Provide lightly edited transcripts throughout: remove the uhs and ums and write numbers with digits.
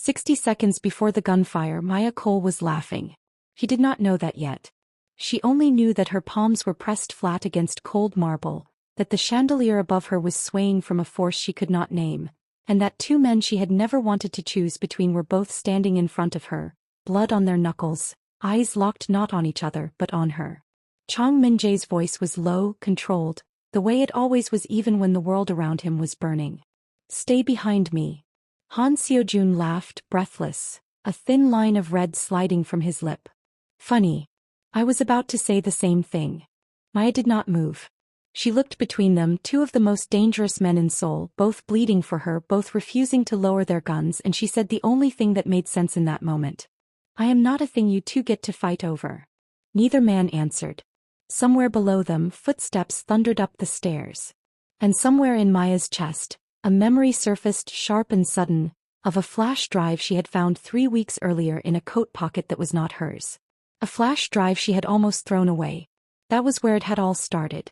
60 seconds before the gunfire, Maya Cole was laughing. She did not know that yet. She only knew that her palms were pressed flat against cold marble, that the chandelier above her was swaying from a force she could not name, and that two men she had never wanted to choose between were both standing in front of her, blood on their knuckles, eyes locked not on each other but on her. Chong Min-jae's voice was low, controlled, the way it always was even when the world around him was burning. "Stay behind me." Han Seojun laughed, breathless, a thin line of red sliding from his lip. "Funny. I was about to say the same thing." Maya did not move. She looked between them, two of the most dangerous men in Seoul, both bleeding for her, both refusing to lower their guns, and she said the only thing that made sense in that moment. "I am not a thing you two get to fight over." Neither man answered. Somewhere below them, footsteps thundered up the stairs. And somewhere in Maya's chest, a memory surfaced, sharp and sudden, of a flash drive she had found 3 weeks earlier in a coat pocket that was not hers. A flash drive she had almost thrown away. That was where it had all started.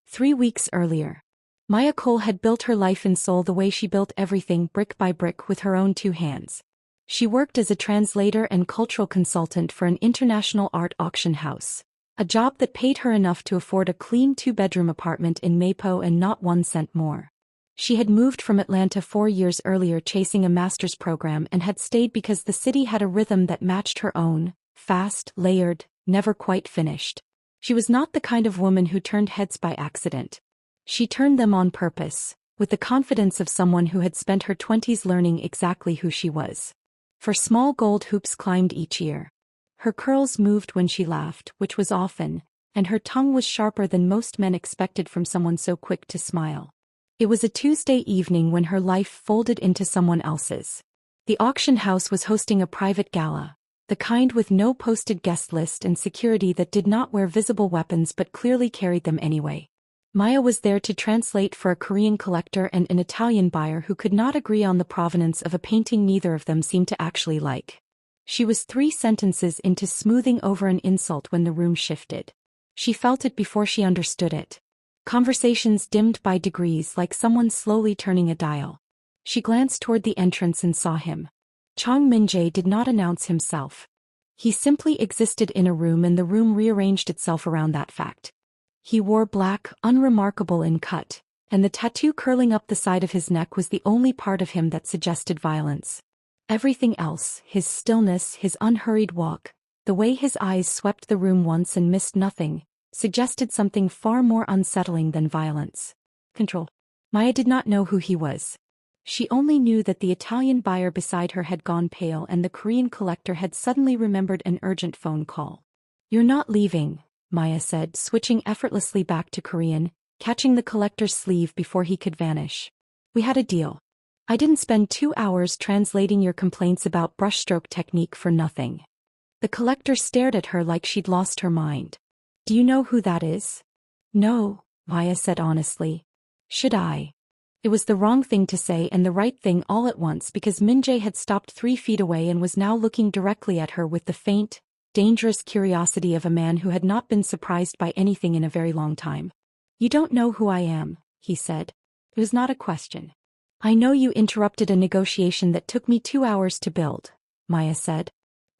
3 weeks earlier. Maya Cole had built her life in Seoul the way she built everything, brick by brick, with her own 2 hands. She worked as a translator and cultural consultant for an international art auction house. A job that paid her enough to afford a clean 2-bedroom apartment in Mapo and not 1 cent more. She had moved from Atlanta 4 years earlier chasing a master's program and had stayed because the city had a rhythm that matched her own, fast, layered, never quite finished. She was not the kind of woman who turned heads by accident. She turned them on purpose, with the confidence of someone who had spent her 20s learning exactly who she was. For small gold hoops climbed each ear. Her curls moved when she laughed, which was often, and her tongue was sharper than most men expected from someone so quick to smile. It was a Tuesday evening when her life folded into someone else's. The auction house was hosting a private gala, the kind with no posted guest list and security that did not wear visible weapons but clearly carried them anyway. Maya was there to translate for a Korean collector and an Italian buyer who could not agree on the provenance of a painting neither of them seemed to actually like. She was 3 sentences into smoothing over an insult when the room shifted. She felt it before she understood it. Conversations dimmed by degrees, like someone slowly turning a dial. She glanced toward the entrance and saw him. Chong Min-jae did not announce himself. He simply existed in a room and the room rearranged itself around that fact. He wore black, unremarkable in cut, and the tattoo curling up the side of his neck was the only part of him that suggested violence. Everything else, his stillness, his unhurried walk, the way his eyes swept the room once and missed nothing, suggested something far more unsettling than violence. Control. Maya did not know who he was. She only knew that the Italian buyer beside her had gone pale and the Korean collector had suddenly remembered an urgent phone call. "You're not leaving," Maya said, switching effortlessly back to Korean, catching the collector's sleeve before he could vanish. "We had a deal. I didn't spend 2 hours translating your complaints about brushstroke technique for nothing." The collector stared at her like she'd lost her mind. "Do you know who that is?" "No," Maya said honestly. "Should I?" It was the wrong thing to say and the right thing all at once because Min-jae had stopped 3 feet away and was now looking directly at her with the faint, dangerous curiosity of a man who had not been surprised by anything in a very long time. "You don't know who I am," he said. It was not a question. "I know you interrupted a negotiation that took me 2 hours to build," Maya said.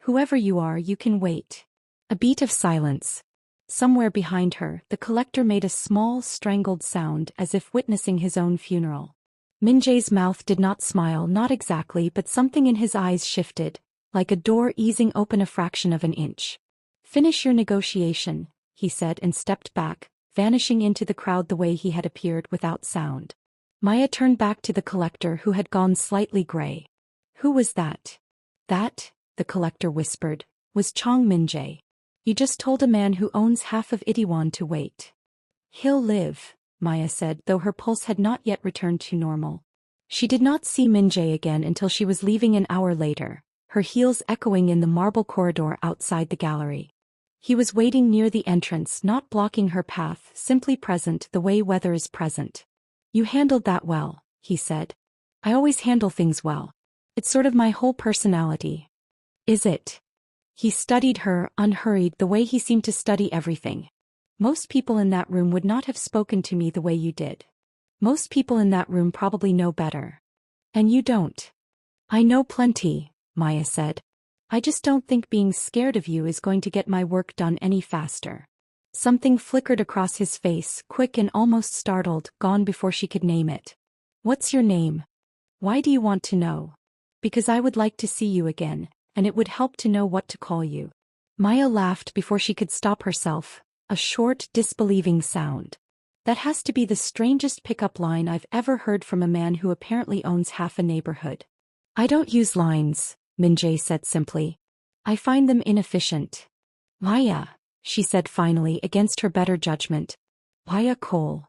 "Whoever you are, you can wait." A beat of silence. Somewhere behind her, the collector made a small, strangled sound as if witnessing his own funeral. Min-jae's mouth did not smile, not exactly, but something in his eyes shifted, like a door easing open a fraction of an inch. "Finish your negotiation," he said and stepped back, vanishing into the crowd the way he had appeared without sound. Maya turned back to the collector who had gone slightly gray. "Who was that?" "That," the collector whispered, "was Chong Min-jae. You just told a man who owns half of Itaewon to wait." "He'll live," Maya said, though her pulse had not yet returned to normal. She did not see Min-jae again until she was leaving an hour later, her heels echoing in the marble corridor outside the gallery. He was waiting near the entrance, not blocking her path, simply present the way weather is present. "You handled that well," he said. "I always handle things well. It's sort of my whole personality." "Is it?" He studied her, unhurried, the way he seemed to study everything. "Most people in that room would not have spoken to me the way you did. Most people in that room probably know better. And you don't." "I know plenty," Maya said. I just don't think being scared of you is going to get my work done any faster. Something flickered across his face, quick and almost startled, gone before she could name it. What's your name? Why do you want to know? Because I would like to see you again, and it would help to know what to call you. Maya laughed before she could stop herself, a short, disbelieving sound. That has to be the strangest pickup line I've ever heard from a man who apparently owns half a neighborhood. I don't use lines, Min-jae said simply. I find them inefficient. Maya, she said finally against her better judgment. Maya Cole.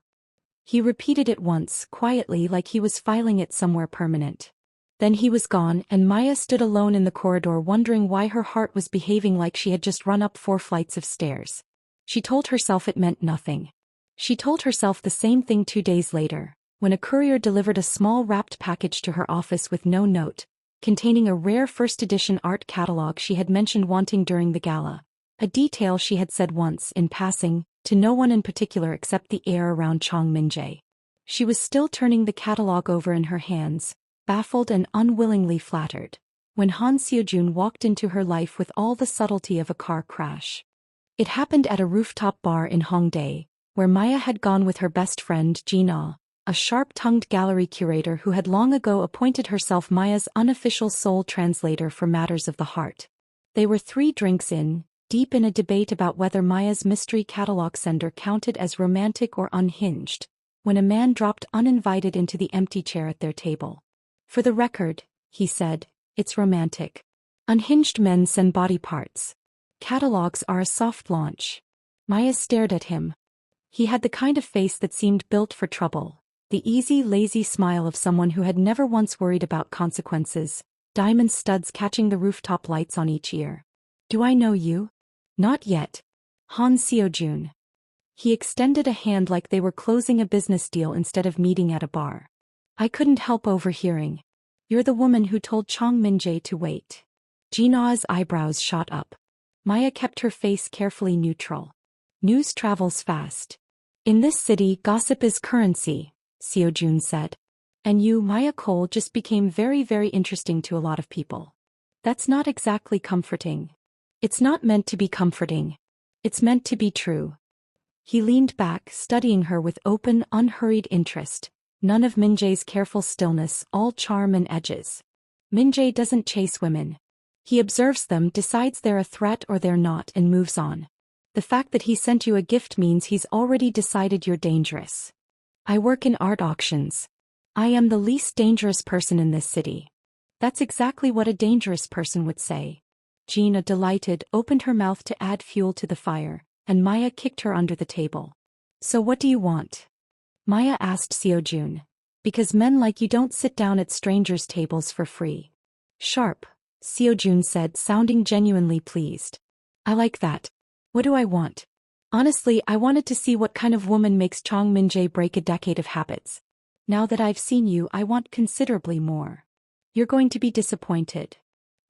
He repeated it once, quietly, like he was filing it somewhere permanent. Then he was gone, and Maya stood alone in the corridor wondering why her heart was behaving like she had just run up 4 flights of stairs. She told herself it meant nothing. She told herself the same thing 2 days later, when a courier delivered a small wrapped package to her office with no note, containing a rare first-edition art catalog she had mentioned wanting during the gala, a detail she had said once, in passing, to no one in particular except the air around Chong Min-jae. She was still turning the catalog over in her hands, baffled and unwillingly flattered, when Han Seo-jun walked into her life with all the subtlety of a car crash. It happened at a rooftop bar in Hongdae, where Maya had gone with her best friend Ji-na, a sharp-tongued gallery curator who had long ago appointed herself Maya's unofficial Seoul translator for matters of the heart. They were 3 drinks in, deep in a debate about whether Maya's mystery catalog sender counted as romantic or unhinged, when a man dropped uninvited into the empty chair at their table. For the record, he said, it's romantic. Unhinged men send body parts. Catalogs are a soft launch. Maya stared at him. He had the kind of face that seemed built for trouble, the easy, lazy smile of someone who had never once worried about consequences, diamond studs catching the rooftop lights on each ear. Do I know you? Not yet. Han Seo-jun. He extended a hand like they were closing a business deal instead of meeting at a bar. I couldn't help overhearing. You're the woman who told Chong Min-jae to wait. Ji-na's eyebrows shot up. Maya kept her face carefully neutral. News travels fast. In this city, gossip is currency, Seo-jun said. And you, Maya Cole, just became very, very interesting to a lot of people. That's not exactly comforting. It's not meant to be comforting. It's meant to be true. He leaned back, studying her with open, unhurried interest. None of Min-jae's careful stillness, all charm and edges. Min-jae doesn't chase women. He observes them, decides they're a threat or they're not, and moves on. The fact that he sent you a gift means he's already decided you're dangerous. I work in art auctions. I am the least dangerous person in this city. That's exactly what a dangerous person would say. Gina, delighted, opened her mouth to add fuel to the fire, and Maya kicked her under the table. So what do you want? Maya asked Seo-jun. Because men like you don't sit down at strangers' tables for free. Sharp, Seo-jun said, sounding genuinely pleased. I like that. What do I want? Honestly, I wanted to see what kind of woman makes Chong Min-jae break a decade of habits. Now that I've seen you, I want considerably more. You're going to be disappointed.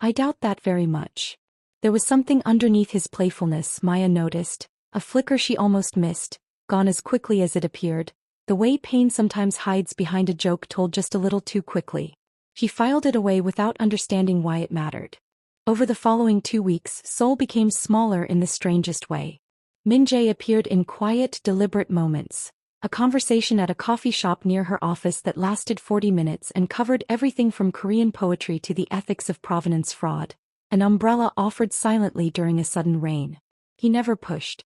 I doubt that very much. There was something underneath his playfulness, Maya noticed, a flicker she almost missed, gone as quickly as it appeared, the way pain sometimes hides behind a joke told just a little too quickly. She filed it away without understanding why it mattered. Over the following 2 weeks, Seoul became smaller in the strangest way. Min-jae appeared in quiet, deliberate moments. A conversation at a coffee shop near her office that lasted 40 minutes and covered everything from Korean poetry to the ethics of provenance fraud. An umbrella offered silently during a sudden rain. He never pushed.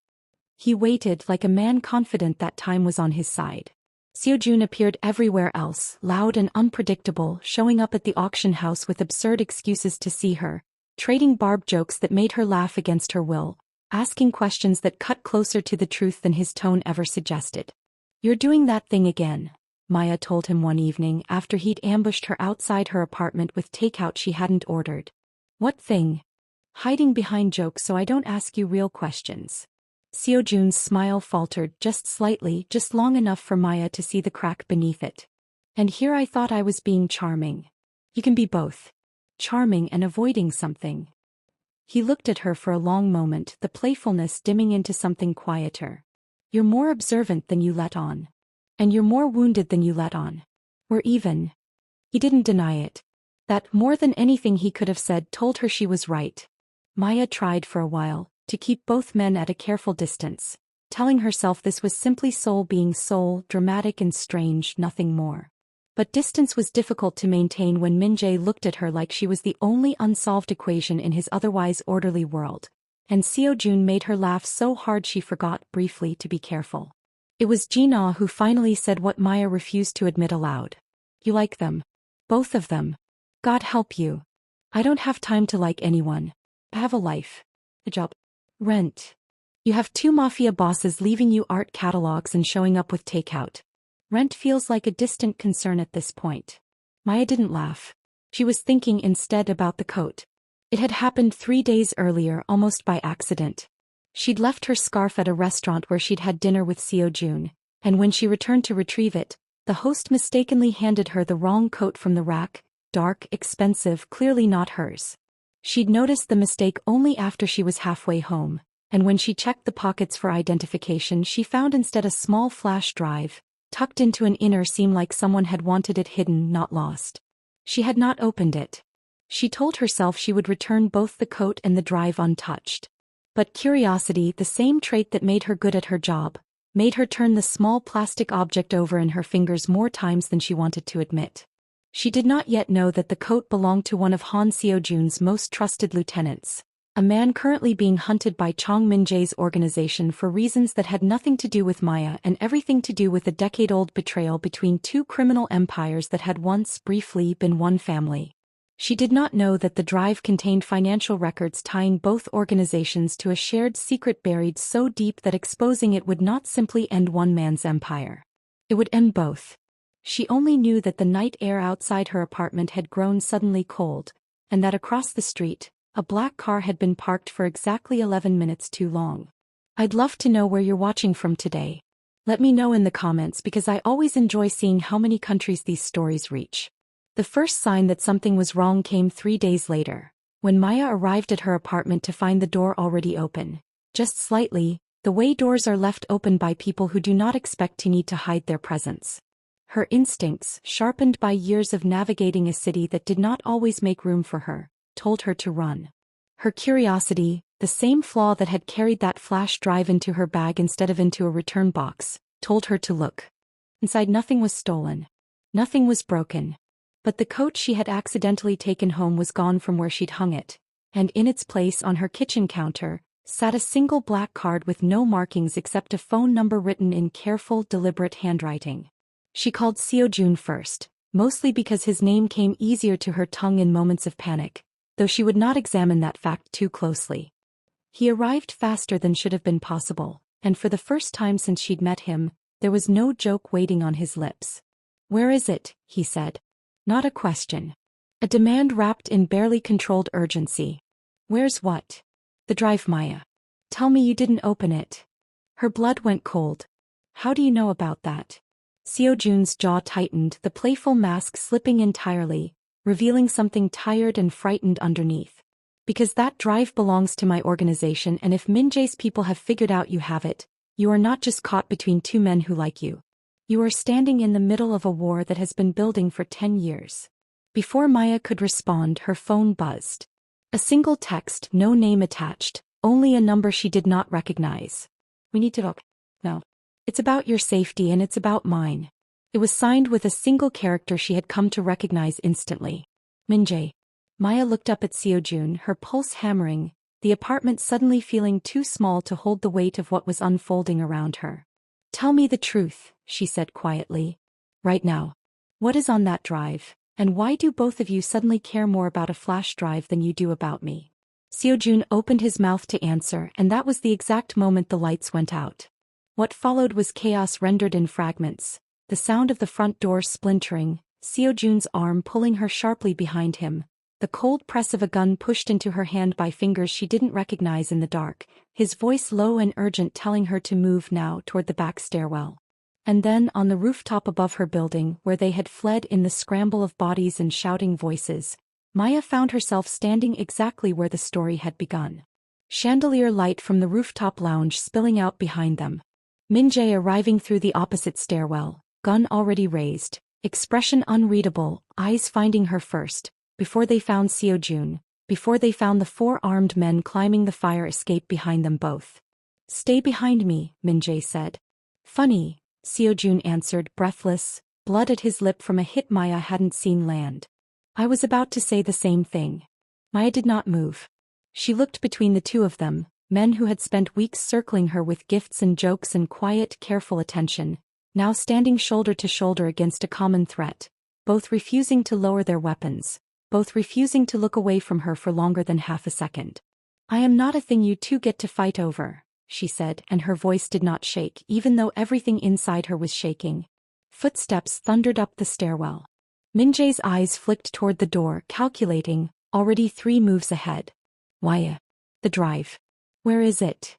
He waited like a man confident that time was on his side. Seo-jun appeared everywhere else, loud and unpredictable, showing up at the auction house with absurd excuses to see her, trading barbed jokes that made her laugh against her will, asking questions that cut closer to the truth than his tone ever suggested. You're doing that thing again, Maya told him one evening after he'd ambushed her outside her apartment with takeout she hadn't ordered. What thing? Hiding behind jokes so I don't ask you real questions. Seo-jun's smile faltered just slightly, just long enough for Maya to see the crack beneath it. And here I thought I was being charming. You can be both. Charming and avoiding something. He looked at her for a long moment, the playfulness dimming into something quieter. You're more observant than you let on. And you're more wounded than you let on. We're even. He didn't deny it. That, more than anything he could have said, told her she was right. Maya tried for a while to keep both men at a careful distance, telling herself this was simply Seoul being Seoul, dramatic and strange, nothing more. But distance was difficult to maintain when Min-jae looked at her like she was the only unsolved equation in his otherwise orderly world, and Seo-jun made her laugh so hard she forgot briefly to be careful. It was Jin-ah who finally said what Maya refused to admit aloud. You like them? Both of them? God help you. I don't have time to like anyone. I have a life. A job. Rent. You have 2 mafia bosses leaving you art catalogs and showing up with takeout. Rent feels like a distant concern at this point. Maya didn't laugh. She was thinking instead about the coat. It had happened 3 days earlier, almost by accident. She'd left her scarf at a restaurant where she'd had dinner with Seo-jun, and when she returned to retrieve it, the host mistakenly handed her the wrong coat from the rack, dark, expensive, clearly not hers. She'd noticed the mistake only after she was halfway home, and when she checked the pockets for identification she found instead a small flash drive, tucked into an inner seam like someone had wanted it hidden, not lost. She had not opened it. She told herself she would return both the coat and the drive untouched. But curiosity, the same trait that made her good at her job, made her turn the small plastic object over in her fingers more times than she wanted to admit. She did not yet know that the coat belonged to one of Han Seo-jun's most trusted lieutenants, a man currently being hunted by Chong Min-jae's organization for reasons that had nothing to do with Maya and everything to do with a decade-old betrayal between 2 criminal empires that had once, briefly, been one family. She did not know that the drive contained financial records tying both organizations to a shared secret buried so deep that exposing it would not simply end one man's empire. It would end both. She only knew that the night air outside her apartment had grown suddenly cold, and that across the street, a black car had been parked for exactly 11 minutes too long. I'd love to know where you're watching from today. Let me know in the comments because I always enjoy seeing how many countries these stories reach. The first sign that something was wrong came 3 days later, when Maya arrived at her apartment to find the door already open, just slightly, the way doors are left open by people who do not expect to need to hide their presence. Her instincts, sharpened by years of navigating a city that did not always make room for her, told her to run. Her curiosity, the same flaw that had carried that flash drive into her bag instead of into a return box, told her to look. Inside nothing was stolen. Nothing was broken. But the coat she had accidentally taken home was gone from where she'd hung it, and in its place on her kitchen counter, sat a single black card with no markings except a phone number written in careful, deliberate handwriting. She called Seo-jun first, mostly because his name came easier to her tongue in moments of panic, though she would not examine that fact too closely. He arrived faster than should have been possible, and for the first time since she'd met him, there was no joke waiting on his lips. "Where is it?" he said. Not a question. A demand wrapped in barely controlled urgency. "Where's what?" "The drive, Maya. Tell me you didn't open it." Her blood went cold. "How do you know about that?" Seo-jun's jaw tightened, the playful mask slipping entirely, revealing something tired and frightened underneath. "Because that drive belongs to my organization, and if Min-jae's people have figured out you have it, you are not just caught between 2 men who like you. You are standing in the middle of a war that has been building for 10 years. Before Maya could respond, her phone buzzed. A single text, no name attached, only a number she did not recognize. "We need to talk. No. It's about your safety and it's about mine." It was signed with a single character she had come to recognize instantly. Min-jae. Maya looked up at Seo-jun, her pulse hammering, the apartment suddenly feeling too small to hold the weight of what was unfolding around her. "Tell me the truth," she said quietly. "Right now. What is on that drive, and why do both of you suddenly care more about a flash drive than you do about me?" Seo-jun opened his mouth to answer, and that was the exact moment the lights went out. What followed was chaos rendered in fragments, the sound of the front door splintering, Seo-jun's arm pulling her sharply behind him, the cold press of a gun pushed into her hand by fingers she didn't recognize in the dark, his voice low and urgent telling her to move now toward the back stairwell. And then, on the rooftop above her building, where they had fled in the scramble of bodies and shouting voices, Maya found herself standing exactly where the story had begun. Chandelier light from the rooftop lounge spilling out behind them. Min-jae arriving through the opposite stairwell, gun already raised, expression unreadable, eyes finding her first, before they found Seojun, before they found the 4 armed men climbing the fire escape behind them both. Stay behind me, Min-jae said. Funny, Seojun answered, breathless, blood at his lip from a hit Maya hadn't seen land. I was about to say the same thing. Maya did not move. She looked between the two of them, men who had spent weeks circling her with gifts and jokes and quiet, careful attention, now standing shoulder to shoulder against a common threat, both refusing to lower their weapons, both refusing to look away from her for longer than half a second. I am not a thing you two get to fight over, she said, and her voice did not shake even though everything inside her was shaking. Footsteps thundered up the stairwell. Min-jae's eyes flicked toward the door, calculating, already 3 moves ahead. Why? The drive. Where is it?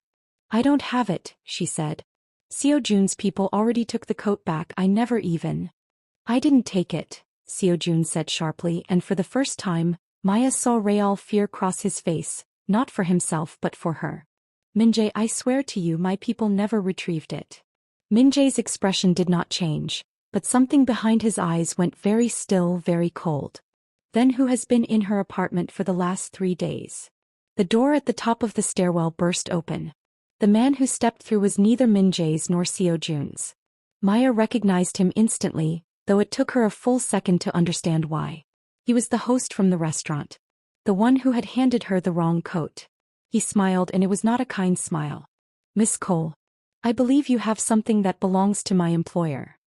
I don't have it, she said. Seojun's people already took the coat back. I didn't take it, Seojun said sharply, and for the first time, Maya saw real fear cross his face, not for himself but for her. Min-jae, I swear to you my people never retrieved it. Min-jae's expression did not change, but something behind his eyes went very still, very cold. Then who has been in her apartment for the last 3 days? The door at the top of the stairwell burst open. The man who stepped through was neither Min-jae's nor Seojun's. Maya recognized him instantly, though it took her a full second to understand why. He was the host from the restaurant. The one who had handed her the wrong coat. He smiled, and it was not a kind smile. Miss Cole, I believe you have something that belongs to my employer.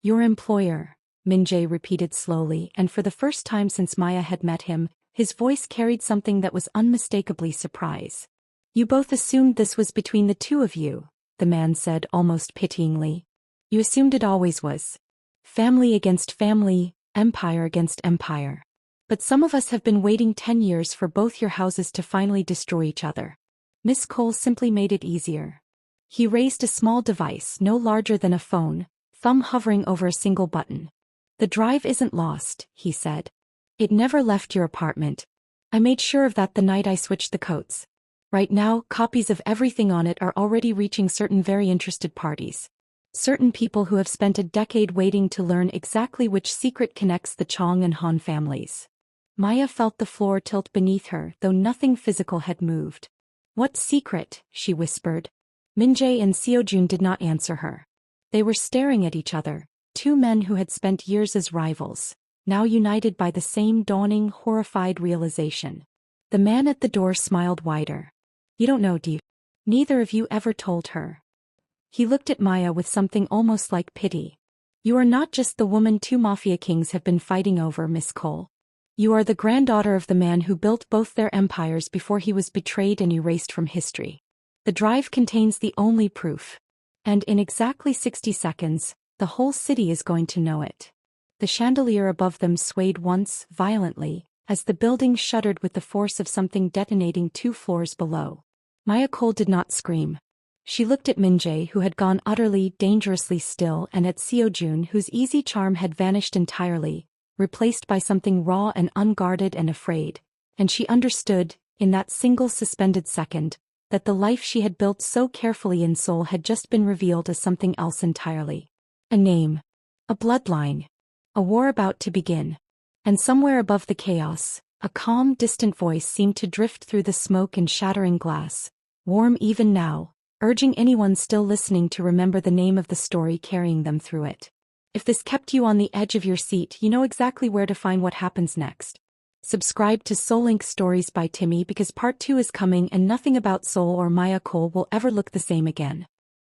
Your employer, Min-jae repeated slowly, and for the first time since Maya had met him, his voice carried something that was unmistakably surprise. You both assumed this was between the two of you, the man said almost pityingly. You assumed it always was. Family against family, empire against empire. But some of us have been waiting 10 years for both your houses to finally destroy each other. Miss Cole simply made it easier. He raised a small device no larger than a phone, thumb hovering over a single button. The drive isn't lost, he said. It never left your apartment. I made sure of that the night I switched the coats. Right now, copies of everything on it are already reaching certain very interested parties. Certain people who have spent a decade waiting to learn exactly which secret connects the Chong and Han families. Maya felt the floor tilt beneath her, though nothing physical had moved. What secret? She whispered. Min-jae and Seojun did not answer her. They were staring at each other, 2 men who had spent years as rivals, now united by the same dawning, horrified realization. The man at the door smiled wider. You don't know, do you? Neither of you ever told her. He looked at Maya with something almost like pity. You are not just the woman 2 mafia kings have been fighting over, Miss Cole. You are the granddaughter of the man who built both their empires before he was betrayed and erased from history. The drive contains the only proof. And in exactly 60 seconds, the whole city is going to know it. The chandelier above them swayed once, violently, as the building shuddered with the force of something detonating 2 floors below. Maya Cole did not scream. She looked at Min-jae, who had gone utterly, dangerously still, and at Seojun, whose easy charm had vanished entirely, replaced by something raw and unguarded and afraid, and she understood, in that single suspended second, that the life she had built so carefully in Seoul had just been revealed as something else entirely. A name. A bloodline. A war about to begin. And somewhere above the chaos, a calm, distant voice seemed to drift through the smoke and shattering glass, warm even now, urging anyone still listening to remember the name of the story carrying them through it. If this kept you on the edge of your seat, you know exactly where to find what happens next. Subscribe to Seoul Link Stories by Timmy, because part 2 is coming and nothing about Seoul or Maya Cole will ever look the same again.